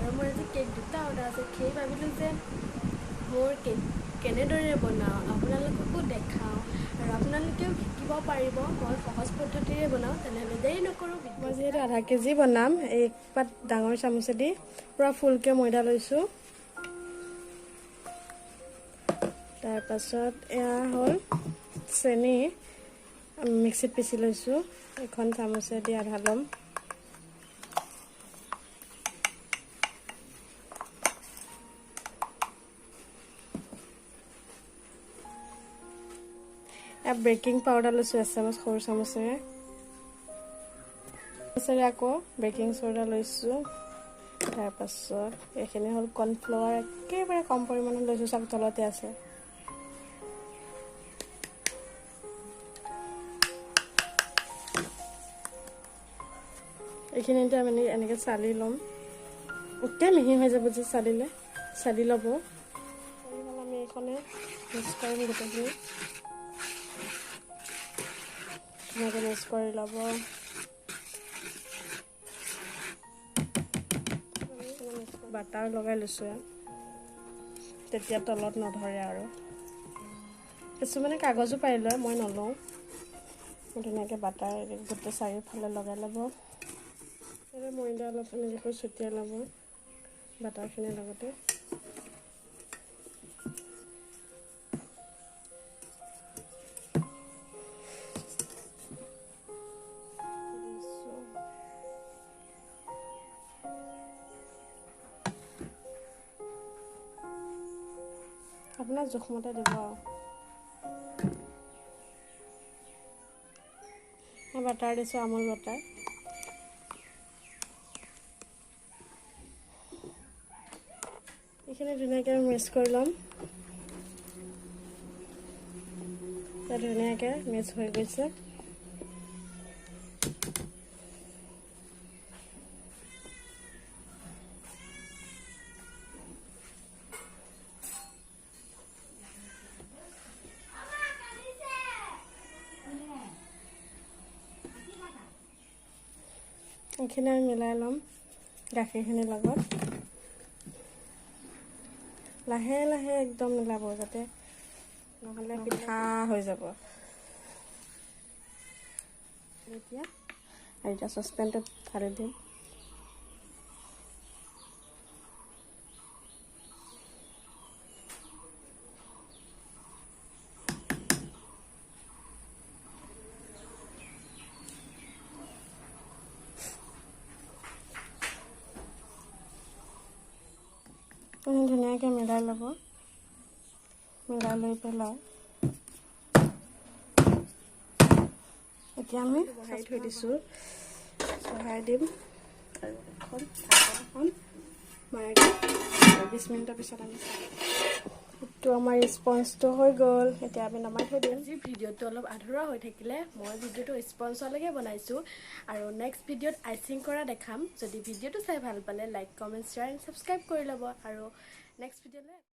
আৰু মোৰ আজি কেক দুটা অৰ্ডাৰ আছে সেই ভাবিলোঁ যে মোৰ কেক কেনেদৰে বনাওঁ আপোনালোককো দেখাওঁ আৰু আপোনালোকেও শিকিব পাৰিব মই সহজ পদ্ধতিৰে বনাওঁ তেনেহ'লে দেৰি নকৰোঁ মই যিহেতু আধা কেজি বনাম এক পাত ডাঙৰ চামুচেদি পূৰা ফুলকৈ ময়দা লৈছোঁ তাৰপাছত এয়া হ'ল চেনি মিক্সিত পিচি লৈছোঁ এখন চামুচেদি আধা ল'ম বেকিং পাউডাৰ লৈছোঁ এচামুচ সৰু চামুচেৰে আকৌ বেকিং চ'ডা লৈছোঁ তাৰপাছত এইখিনি হ'ল কৰ্ণফ্লাৱাৰ একেবাৰে কম পৰিমাণত লৈছোঁ চাওক তলতে আছে এইখিনিতে আমি এনেকৈ চালি ল'ম গোটেই মিহি হৈ যাব যে চালি ল'ব আমি এইখনে মিক্স কৰিম গোটেইখিনি ধুনীয়াকৈ মিক্স কৰি ল'ব বাটাৰ লগাই লৈছোঁ তেতিয়া তলত নধৰে আৰু কিছুমানে কাগজো পাৰি লয় মই নলওঁ ধুনীয়াকৈ বাটাৰ গোটেই চাৰিওফালে লগাই ল'ব ময়দা অলপ এনেকৈ ছটিয়াই ল'ব বাটাৰখিনিৰ লগতে আপোনাৰ জোখমতে দিব আৰু বাটাৰ দিছোঁ আমুল বাটাৰ এইখিনি ধুনীয়াকৈ মিক্স কৰি ল'ম ধুনীয়াকৈ মিক্স হৈ গৈছে এইখিনি আমি মিলাই ল'ম গাখীৰখিনিৰ লগত লাহে লাহে একদম মিলাব যাতে নহ'লে পিঠা হৈ যাব এতিয়া চচপেনটোত ঢালি দিম ধুনীয়াকৈ মিলাই ল'ব মিলাই লৈ পেলাই এতিয়া আমি বহাই থৈ দিছোঁ বহাই দিম আৰু এখন মাৰি দিম 20 মিনিটৰ পিছত আমি এইটো আমাৰ স্পঞ্জটো হৈ গ'ল এতিয়া আমি নমাই থৈ দিম আজি ভিডিঅ'টো অলপ আধৰুৱা হৈ থাকিলে মই ভিডিঅ'টো স্পঞ্জলৈকে বনাইছোঁ আৰু নেক্সট ভিডিঅ'ত আইচিং কৰা দেখাম যদি ভিডিঅ'টো চাই ভাল পালে like comment share and subscribe কৰি ল'ব আৰু নেক্সট ভিডিঅ'লৈ